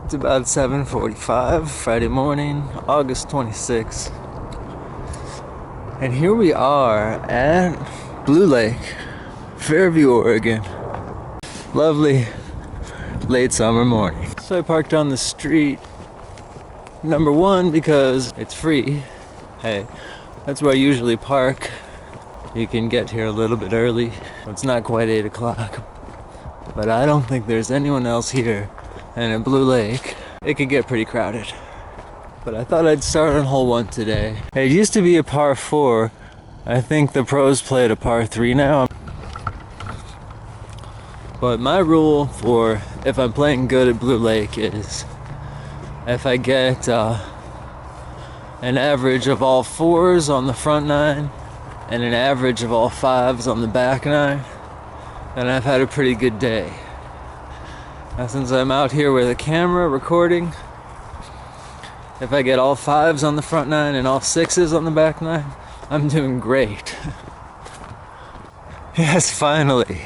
It's about 7:45 Friday morning, August 26th. And here we are at Blue Lake, Fairview, Oregon. Lovely late summer morning. So I parked on the street, number one, because it's free. Hey, that's where I usually park. You can get here a little bit early. It's not quite 8 o'clock, but I don't think there's anyone else here. And at Blue Lake, it could get pretty crowded. But I thought I'd start on hole 1 today. It used to be a par 4. I think the pros play at a par 3 now. But my rule for if I'm playing good at Blue Lake is if I get an average of all 4s on the front 9 and an average of all 5s on the back 9, then I've had a pretty good day. Now, since I'm out here with a camera recording, if I get all 5s on the front 9 and all 6s on the back 9, I'm doing great. Yes, finally.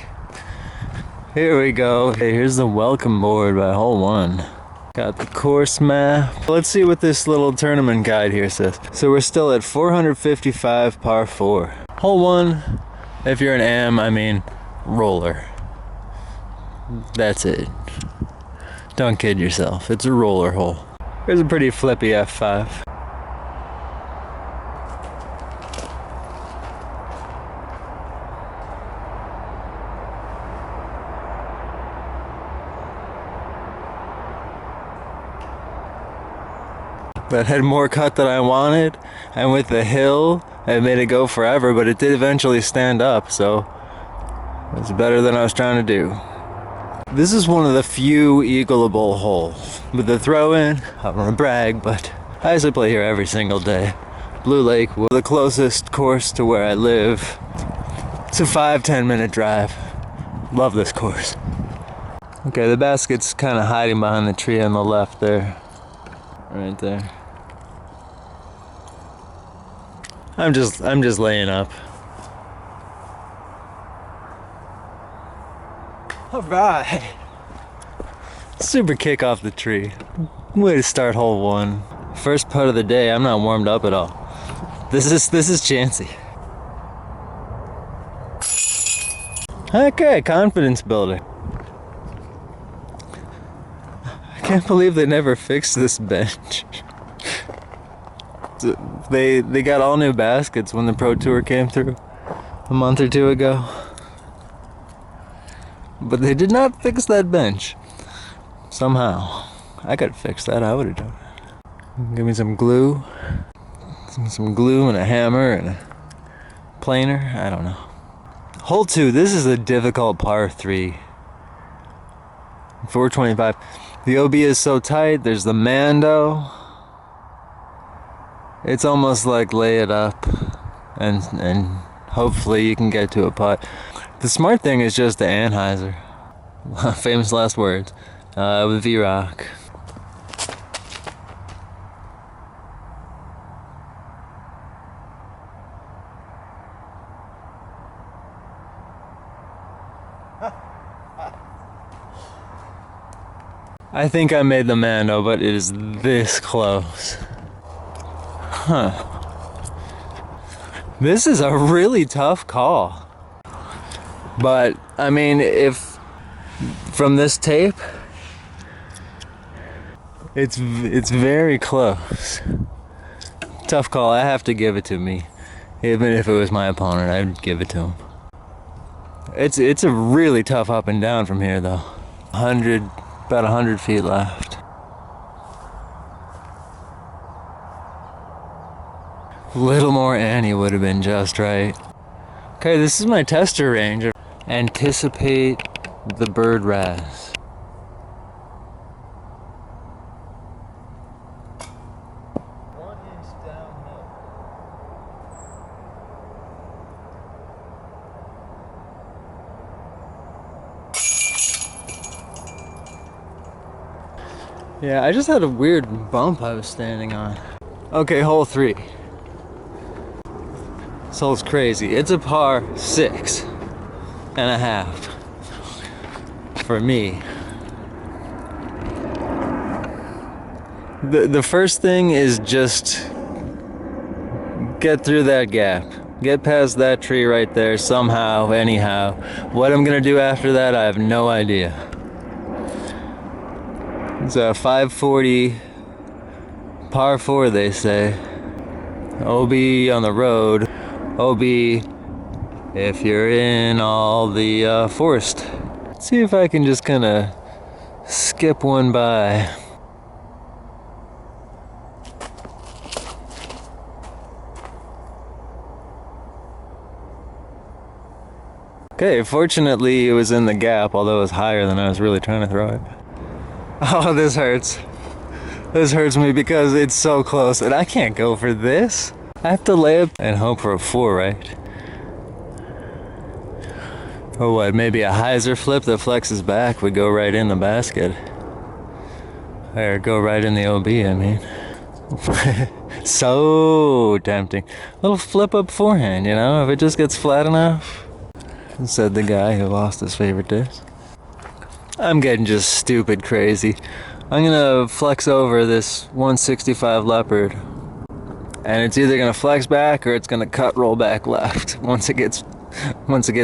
Here we go. Okay, here's the welcome board by hole 1. Got the course map. Let's see what this little tournament guide here says. So we're still at 455 par 4. Hole 1, if you're an am, I mean roller. That's it. Don't kid yourself. It's a roller hole. Here's a pretty flippy F5. That had more cut than I wanted, and with the hill, it made it go forever, but it did eventually stand up, so it's better than I was trying to do. This is one of the few eagleable holes. With the throw-in, I don't want to brag, but I used to play here every single day. Blue Lake was the closest course to where I live. It's a 5-10 minute drive. Love this course. Okay, the basket's kind of hiding behind the tree on the left there. Right there. I'm just laying up. Alright. Super kick off the tree. Way to start hole 1. First putt of the day. I'm not warmed up at all. This is chancy. Okay, confidence building. I can't believe they never fixed this bench. They got all new baskets when the Pro Tour came through a month or 2 ago. But they did not fix that bench. Somehow. I could fix that. I would have done it. Give me some glue. Some glue and a hammer and a planer. I don't know. Hole 2. This is a difficult par 3. 425. The OB is so tight. There's the Mando. It's almost like lay it up and hopefully you can get to a putt. The smart thing is just the Anheuser. Famous last words. With V-Rock. I think I made the Mando, but it is this close. Huh. This is a really tough call. But, I mean, if from this tape, it's very close. Tough call. I have to give it to me. Even if it was my opponent, I'd give it to him. It's a really tough up and down from here, though. About 100 feet left. A little more Annie would have been just right. Okay, this is my tester range. Anticipate the bird raz. Yeah, I just had a weird bump I was standing on. Okay, hole 3. This hole's crazy. It's a par 6.5 for me. The first thing is just get through that gap. Get past that tree right there somehow, anyhow. What I'm gonna do after that, I have no idea. It's a 540 par 4, they say. OB on the road. OB if you're in all the forest. Let's see if I can just kind of skip one by. Okay, fortunately it was in the gap, although it was higher than I was really trying to throw it. Oh, this hurts. This hurts me because it's so close, and I can't go for this. I have to lay up and hope for a 4, right? Or what, maybe a hyzer flip that flexes back would go right in the basket. Or go right in the OB, I mean. So tempting. Little flip up forehand, you know, if it just gets flat enough. Said the guy who lost his favorite disc. I'm getting just stupid crazy. I'm gonna flex over this 165 Leopard, and it's either gonna flex back or it's gonna cut roll back left once it gets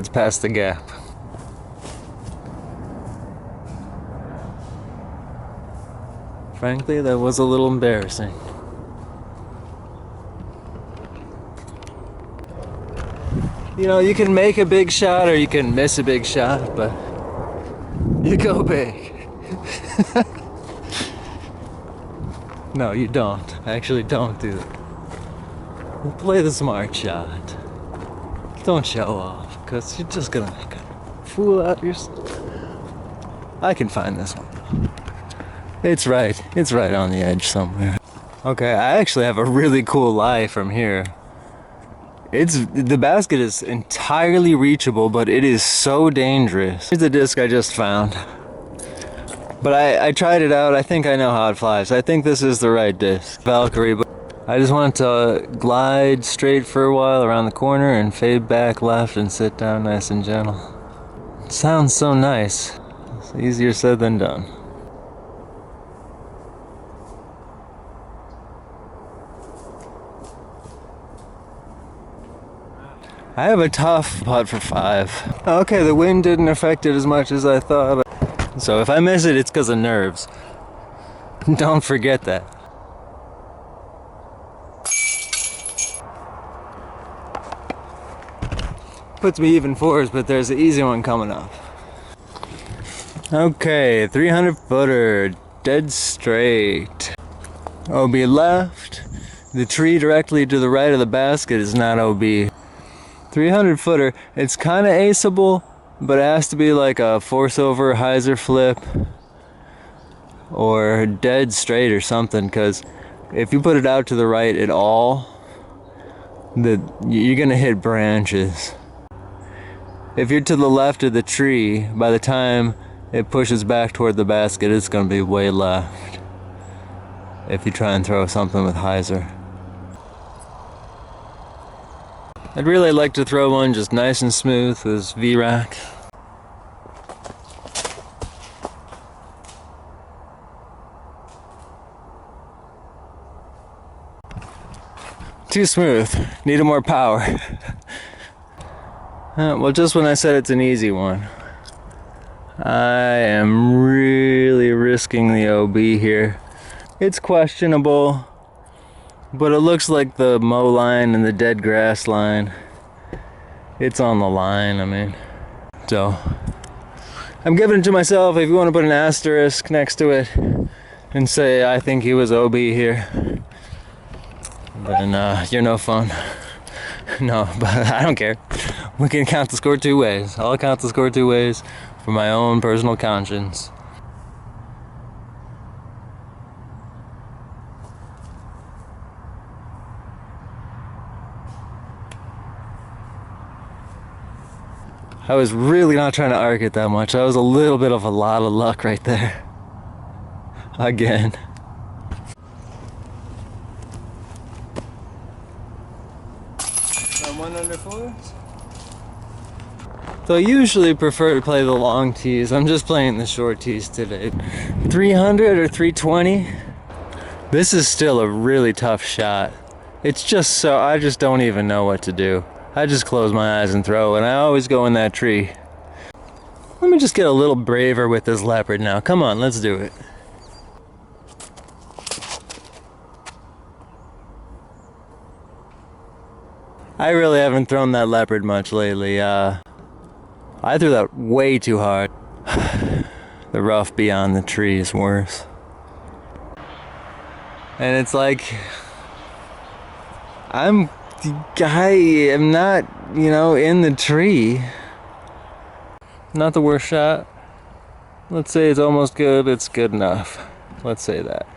past the gap. Frankly, that was a little embarrassing. You know, you can make a big shot or you can miss a big shot, but you go big. No, you don't. Actually, don't do that. Play the smart shot. Don't show off, because you're just gonna make a fool out of yourself. I can find this one. It's right on the edge somewhere. Okay, I actually have a really cool lie from here. The basket is entirely reachable, but it is so dangerous. Here's the disc I just found. But I tried it out. I think I know how it flies. I think this is the right disc. Valkyrie, but I just want to glide straight for a while around the corner and fade back left and sit down nice and gentle. It sounds so nice. It's easier said than done. I have a tough putt for 5. Okay, the wind didn't affect it as much as I thought. So if I miss it, it's because of nerves. Don't forget that. Puts me even 4s, but there's an easy one coming up. Okay, 300 footer, dead straight. OB left. The tree directly to the right of the basket is not OB. 300 footer, it's kind of aceable, but it has to be like a force over hyzer flip or dead straight or something, because if you put it out to the right at all, you're gonna hit branches. If you're to the left of the tree, by the time it pushes back toward the basket, it's gonna be way left if you try and throw something with hyzer. I'd really like to throw one just nice and smooth with V-rack. Too smooth. Needed more power. Well, just when I said it's an easy one, I am really risking the OB here. It's questionable, but it looks like the mow line and the dead grass line. It's on the line, I mean. So, I'm giving it to myself. If you want to put an asterisk next to it and say, I think he was OB here, then you're no fun. No, but I don't care. We can count the score 2 ways. I'll count the score 2 ways for my own personal conscience. I was really not trying to arc it that much. That was a little bit of a lot of luck right there. Again. One under 4. So I usually prefer to play the long tees. I'm just playing the short tees today. 300 or 320. This is still a really tough shot. It's just so, I just don't even know what to do. I just close my eyes and throw, and I always go in that tree. Let me just get a little braver with this leopard now. Come on, let's do it. I really haven't thrown that leopard much lately. I threw that way too hard. The rough beyond the tree is worse. And it's like, I am not, in the tree. Not the worst shot. Let's say it's almost good, it's good enough. Let's say that.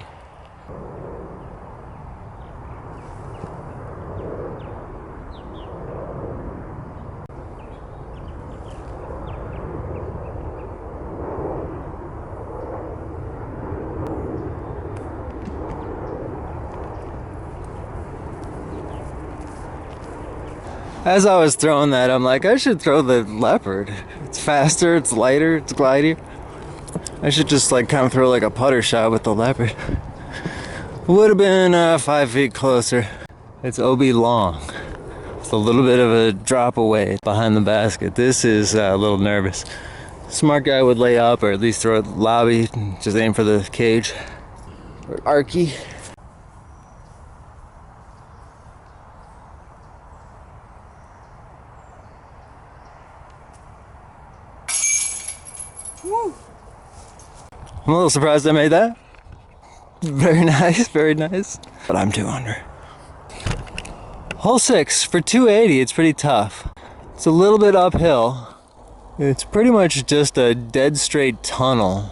As I was throwing that, I'm like, I should throw the leopard. It's faster, it's lighter, it's glidier. I should just kind of throw like a putter shot with the leopard. Would have been 5 feet closer. It's OB long. It's a little bit of a drop away behind the basket. This is a little nervous. Smart guy would lay up or at least throw it lobby, just aim for the cage. Or arky. Woo. I'm a little surprised I made that. Very nice, very nice. But I'm 2 under. Hole 6 for 280, it's pretty tough. It's a little bit uphill. It's pretty much just a dead straight tunnel.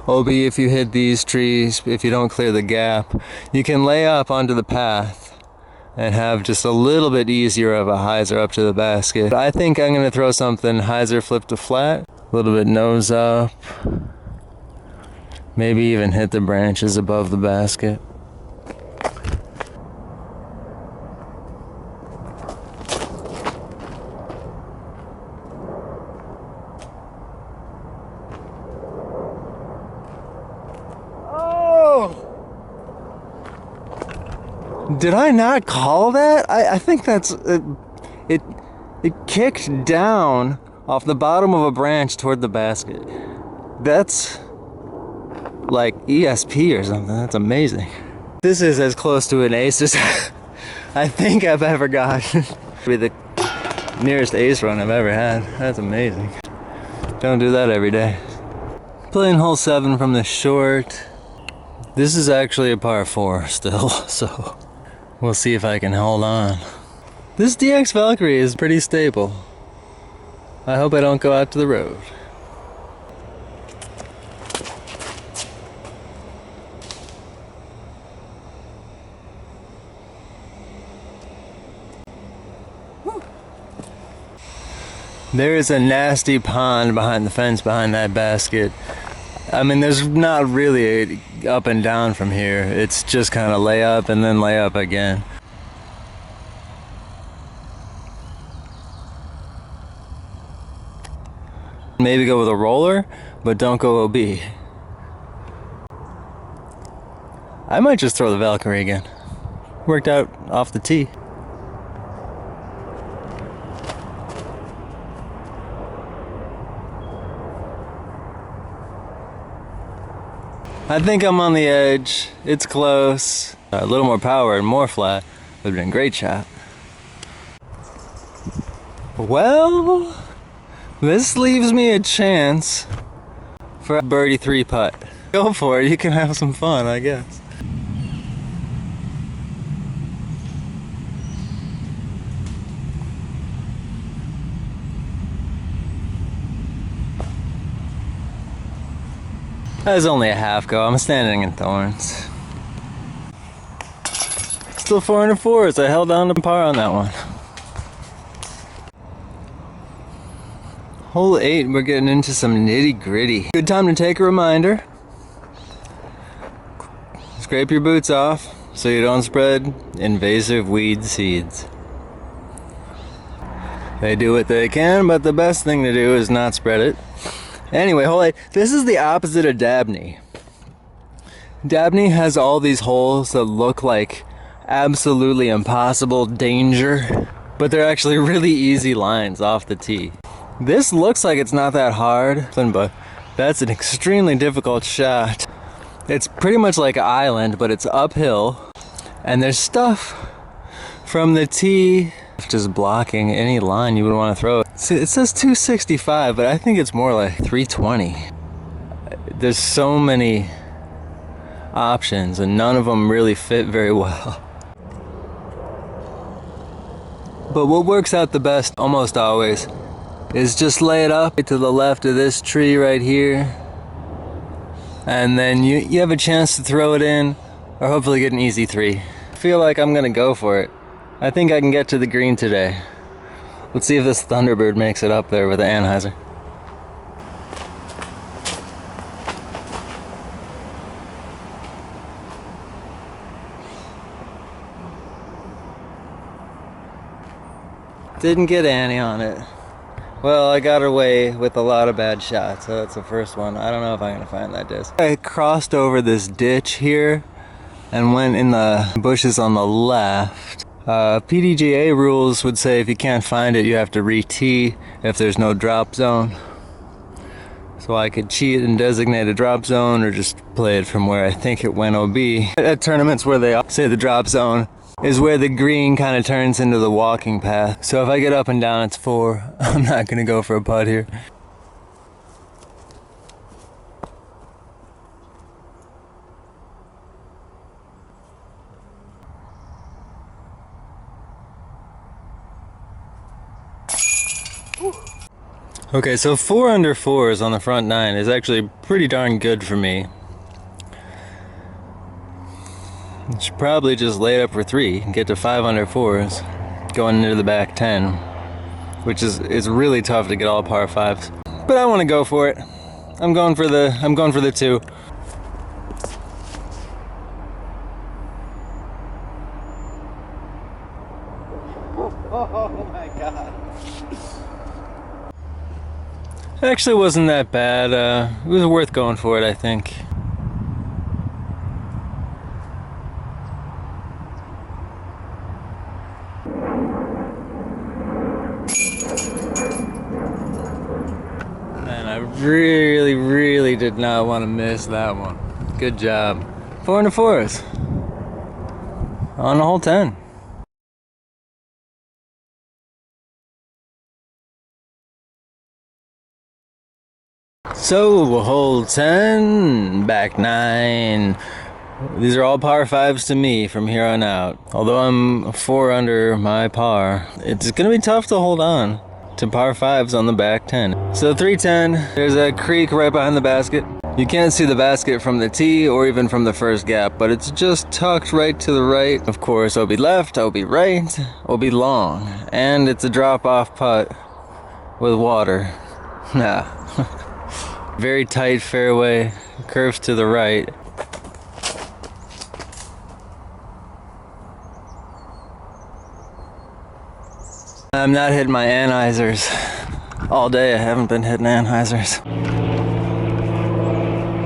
OB, if you hit these trees, if you don't clear the gap, you can lay up onto the path and have just a little bit easier of a hyzer up to the basket. I think I'm gonna throw something hyzer flip to flat, a little bit nose up, maybe even hit the branches above the basket. Did I not call that? I think that's it kicked down off the bottom of a branch toward the basket. That's like ESP or something. That's amazing. This is as close to an ace as I think I've ever gotten. Be the nearest ace run I've ever had. That's amazing. Don't do that every day. Playing hole 7 from the short. This is actually a par 4 still, so we'll see if I can hold on. This DX Valkyrie is pretty stable. I hope I don't go out to the road. Woo. There is a nasty pond behind the fence behind that basket. I mean, there's not really a up and down from here. It's just kind of lay up and then lay up again. Maybe go with a roller, but don't go OB. I might just throw the Valkyrie again. Worked out off the tee. I think I'm on the edge. It's close. A little more power and more flat would have been a great shot. Well, this leaves me a chance for a birdie 3 putt. Go for it. You can have some fun, I guess. That was only a half go. I'm standing in thorns. Still 4 under 4s. I held on to par on that one. Hole 8, we're getting into some nitty gritty. Good time to take a reminder. Scrape your boots off so you don't spread invasive weed seeds. They do what they can, but the best thing to do is not spread it. Anyway, hole 8. This is the opposite of Dabney. Dabney has all these holes that look like absolutely impossible danger, but they're actually really easy lines off the tee. This looks like it's not that hard, but that's an extremely difficult shot. It's pretty much like an island, but it's uphill, and there's stuff from the tee just blocking any line you would want to throw. See, it says 265, but I think it's more like 320. There's so many options, and none of them really fit very well. But what works out the best almost always is just lay it up to the left of this tree right here, and then you have a chance to throw it in, or hopefully get an easy three. I feel like I'm gonna go for it. I think I can get to the green today. Let's see if this Thunderbird makes it up there with the Anheuser. Didn't get Annie on it. Well, I got away with a lot of bad shots, so that's the first one. I don't know if I'm gonna find that disc. I crossed over this ditch here and went in the bushes on the left. PDGA rules would say if you can't find it, you have to re-tee if there's no drop zone. So I could cheat and designate a drop zone, or just play it from where I think it went OB. At tournaments where they say the drop zone is where the green kind of turns into the walking path. So if I get up and down, it's 4. I'm not gonna go for a putt here. Okay, so 4 under 4s on the front 9 is actually pretty darn good for me. I should probably just lay it up for 3 and get to 5 under 4s going into the back 10, which is really tough to get all par 5s. But I want to go for it. I'm going for the 2. Oh my god. It actually wasn't that bad. It was worth going for it, I think. And I really did not want to miss that one. Good job. 4 under 4s on the hole 10. So, hole 10, back 9. These are all par 5s to me from here on out. Although I'm 4 under my par, it's gonna be tough to hold on to par 5s on the back 10. So 310, there's a creek right behind the basket. You can't see the basket from the tee or even from the first gap, but it's just tucked right to the right. Of course, OB left, OB right, OB long. And it's a drop-off putt with water. Nah. Very tight fairway, curves to the right. I'm not hitting my Anheisers all day. I haven't been hitting Anheisers.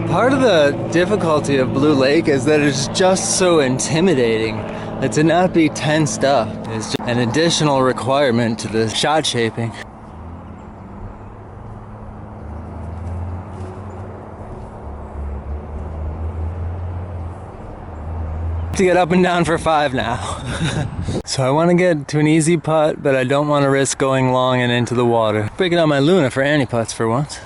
Part of the difficulty of Blue Lake is that it's just so intimidating. That to not be tensed up is just an additional requirement to the shot shaping. To get up and down for 5 now. So I want to get to an easy putt, but I don't want to risk going long and into the water. Breaking out my Luna for Annie putts for once.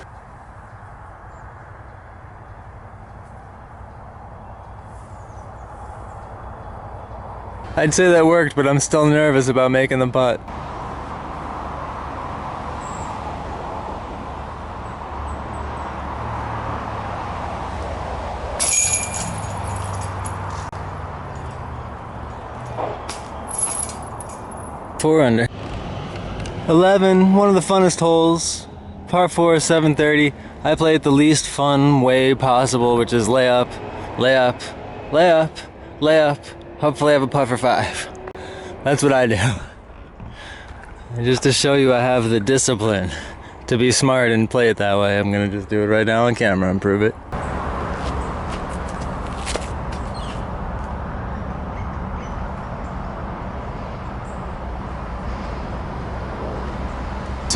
I'd say that worked, but I'm still nervous about making the putt. Four under. 11, one of the funnest holes. Par 4, 730. I play it the least fun way possible, which is layup, layup, layup, layup. Hopefully I have a putt for 5. That's what I do. And just to show you I have the discipline to be smart and play it that way, I'm gonna just do it right now on camera and prove it.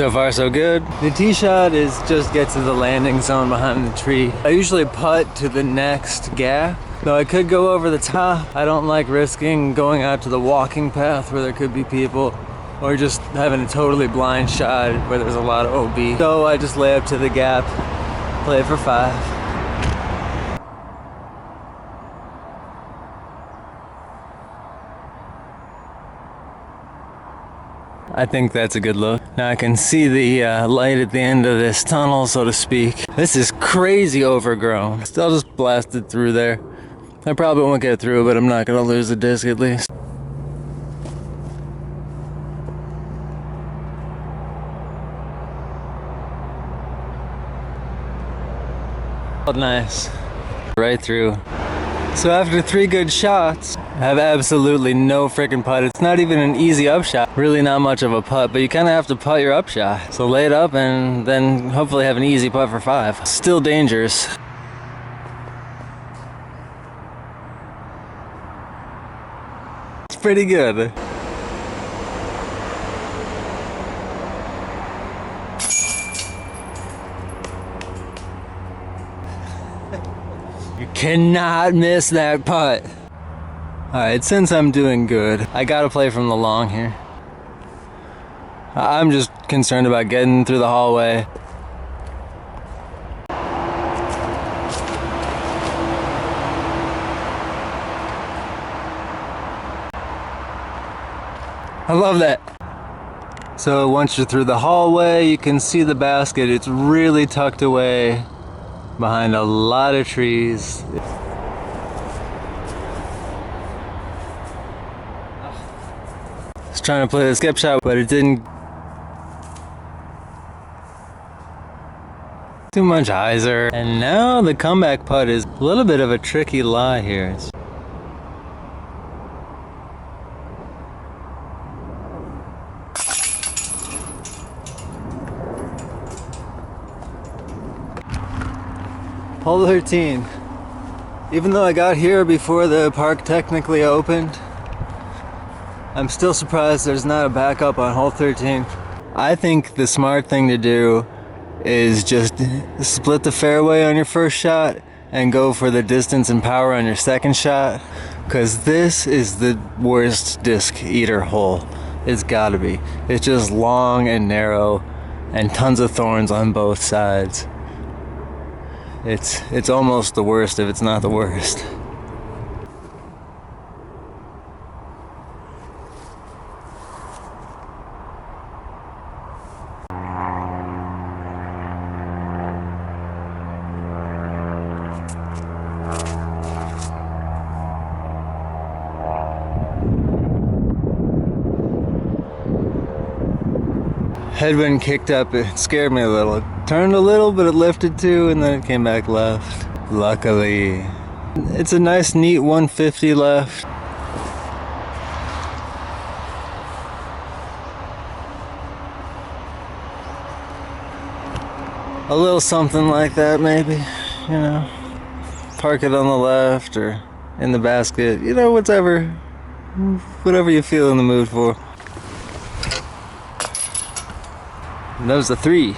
So far so good. The tee shot is just get to the landing zone behind the tree. I usually putt to the next gap, though I could go over the top. I don't like risking going out to the walking path where there could be people, or just having a totally blind shot where there's a lot of OB. So I just lay up to the gap, play it for 5. I think that's a good look. Now I can see the light at the end of this tunnel, so to speak. This is crazy overgrown. Still just blasted through there. I probably won't get through, but I'm not gonna lose the disc at least. Oh, nice. Right through. So after 3 good shots, I have absolutely no freaking putt. It's not even an easy upshot. Really not much of a putt, but you kind of have to putt your upshot. So lay it up and then hopefully have an easy putt for 5. Still dangerous. It's pretty good. You cannot miss that putt. Alright, since I'm doing good, I gotta play from the long here. I'm just concerned about getting through the hallway. I love that. So once you're through the hallway, you can see the basket. It's really tucked away behind a lot of trees. I was trying to play the skip shot, but it didn't. Too much hyzer. And now the comeback putt is a little bit of a tricky lie here. Hole 13. Even though I got here before the park technically opened, I'm still surprised there's not a backup on hole 13. I think the smart thing to do is just split the fairway on your first shot and go for the distance and power on your second shot, because this is the worst disc eater hole. It's gotta be. It's just long and narrow and tons of thorns on both sides. It's almost the worst if it's not the worst. Headwind kicked up, it scared me a little. It turned a little, but it lifted too, and then it came back left. Luckily. It's a nice, neat 150 left. A little something like that, maybe, you know. Park it on the left or in the basket, you know, whatever you feel in the mood for. And that was a 3.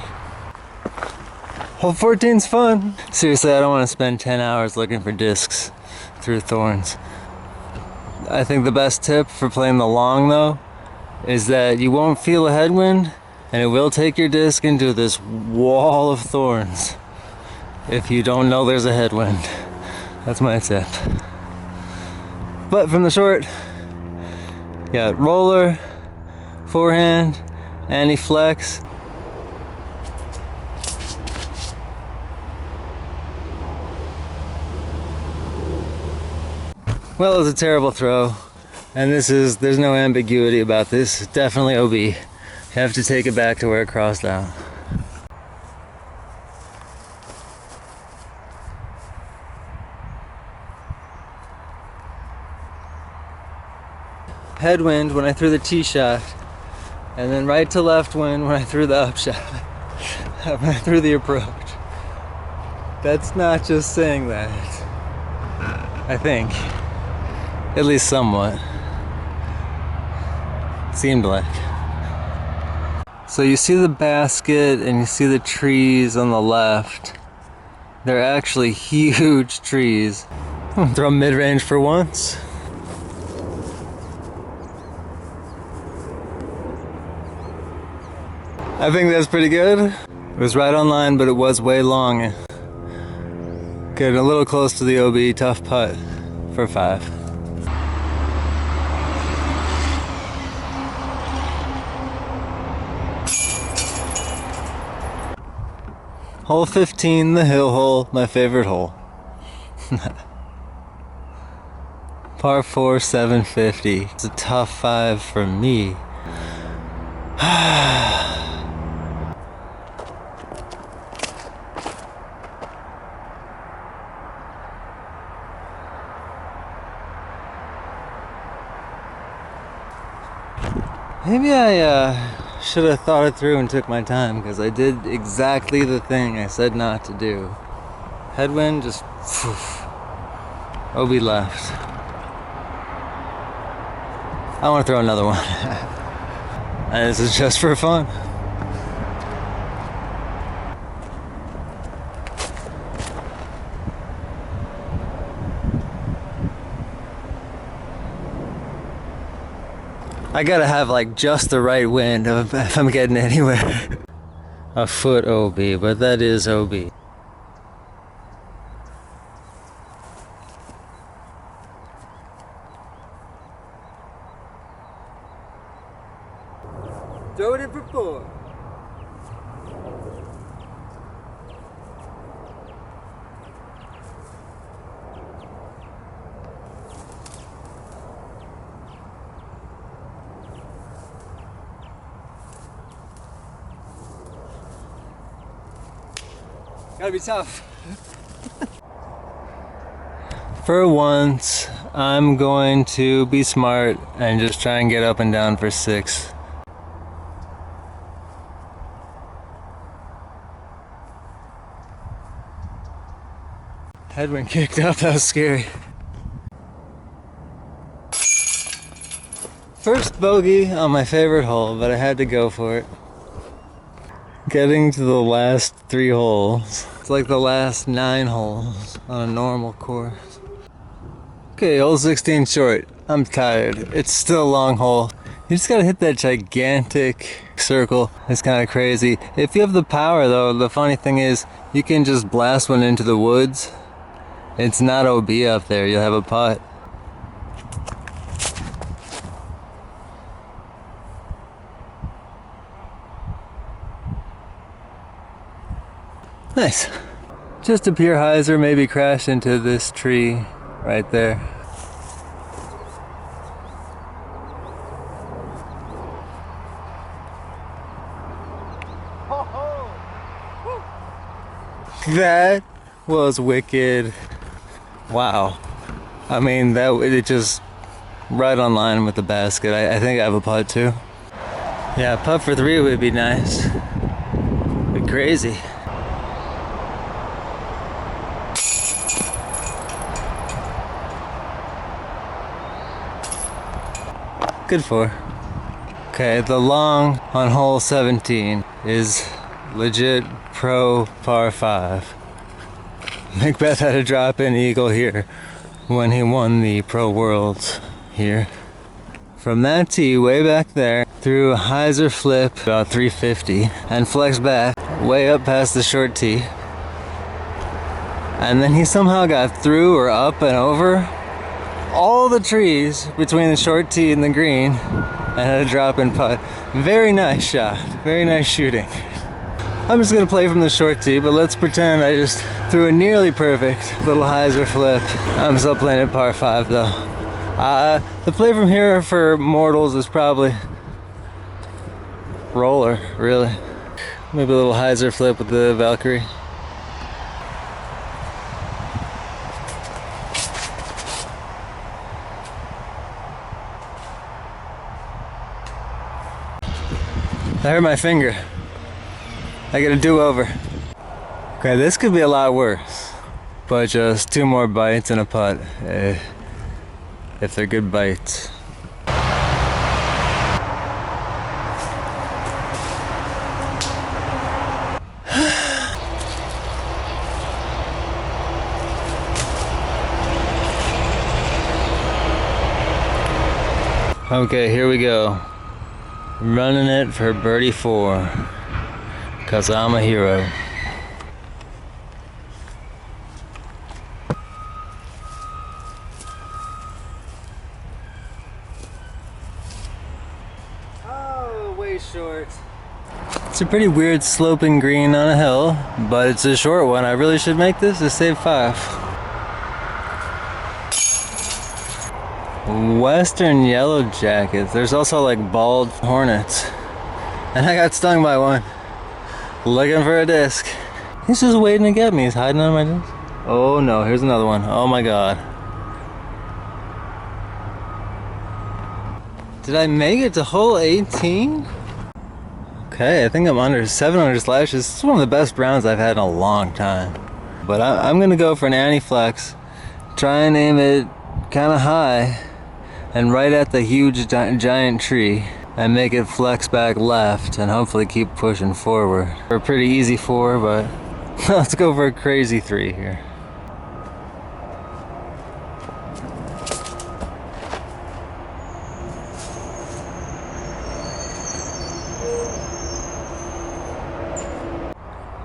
Hole 14's fun. Seriously, I don't want to spend 10 hours looking for discs through thorns. I think the best tip for playing the long, though, is that you won't feel a headwind, and it will take your disc into this wall of thorns if you don't know there's a headwind. That's my tip. But from the short, yeah, roller, forehand, anti-flex. Well, it was a terrible throw, and there's no ambiguity about this. Definitely OB. You have to take it back to where it crossed out. Headwind when I threw the tee shot, and then right to left wind when I threw the upshot, when I threw the approach. That's not just saying that, I think. At least somewhat. Seemed like. So you see the basket and you see the trees on the left. They're actually huge trees. I'm gonna throw mid-range for once. I think that's pretty good. It was right on line, but it was way long. Getting a little close to the OB, tough putt for 5. Hole 15, the hill hole, my favorite hole. Par 4, 750. It's a tough 5 for me. Maybe I should have thought it through and took my time, because I did exactly the thing I said not to do. Headwind, just poof. OB left. I want to throw another one. And this is just for fun. I gotta have like just the right wind if I'm getting anywhere. A foot OB, but that is OB. Throw it in for 4. Gotta be tough. For once, I'm going to be smart and just try and get up and down for 6. Headwind kicked up, that was scary. First bogey on my favorite hole, but I had to go for it. Getting to the last 3 holes. It's like the last 9 holes on a normal course. Okay, hole 16 short. I'm tired. It's still a long hole. You just gotta hit that gigantic circle. It's kind of crazy. If you have the power though, the funny thing is you can just blast one into the woods. It's not OB up there, you'll have a putt. Nice. Just a pure hyzer, maybe crash into this tree right there. That was wicked. Wow. I mean, it just right on line with the basket. I think I have a putt too. Yeah, putt for 3 would be nice. Be crazy. Good 4. Okay, the long on hole 17 is legit pro par 5. Macbeth had a drop-in eagle here when he won the Pro Worlds here. From that tee way back there, through a hyzer flip about 350 and flex back way up past the short tee. And then he somehow got through or up and over all the trees between the short tee and the green and had a drop-in putt. Very nice shot, very nice shooting. I'm just gonna play from the short tee, but let's pretend I just threw a nearly perfect little hyzer flip. I'm still playing at par 5 though. The play from here for mortals is probably roller, really. Maybe a little hyzer flip with the Valkyrie. I hurt my finger. I get a do-over. Okay, this could be a lot worse. But just 2 more bites and a putt. If they're good bites. Okay, here we go. Running it for birdie 4. Cause I'm a hero. Oh, way short. It's a pretty weird sloping green on a hill, but it's a short one. I really should make this to save 5. Western yellow jackets. There's also like bald hornets. And I got stung by one. Looking for a disc. He's just waiting to get me. He's hiding on my disc. Oh no, here's another one. Oh my god. Did I make it to hole 18? Okay, I think I'm under 700 slashes. This is one of the best rounds I've had in a long time. But I'm gonna go for an anti-flex. Try and aim it kind of high and right at the huge giant tree and make it flex back left and hopefully keep pushing forward. For a pretty easy 4, but let's go for a crazy 3 here.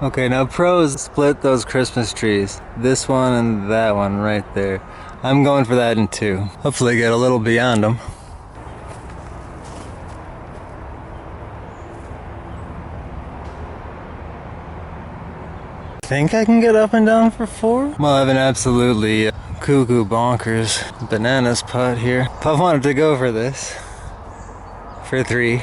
Okay, now pros split those Christmas trees. This one and that one right there. I'm going for that in 2. Hopefully get a little beyond them. Think I can get up and down for 4? Well, I have an absolutely cuckoo bonkers bananas putt here. I wanted to go for this for 3.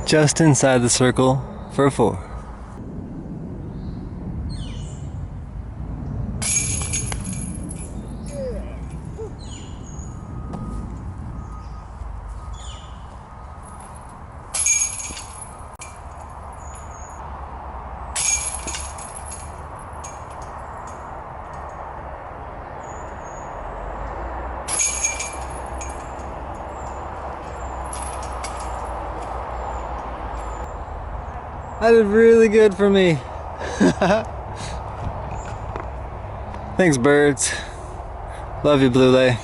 Just inside the circle for a 4. That did really good for me. Thanks, birds. Love you, Blue Lake.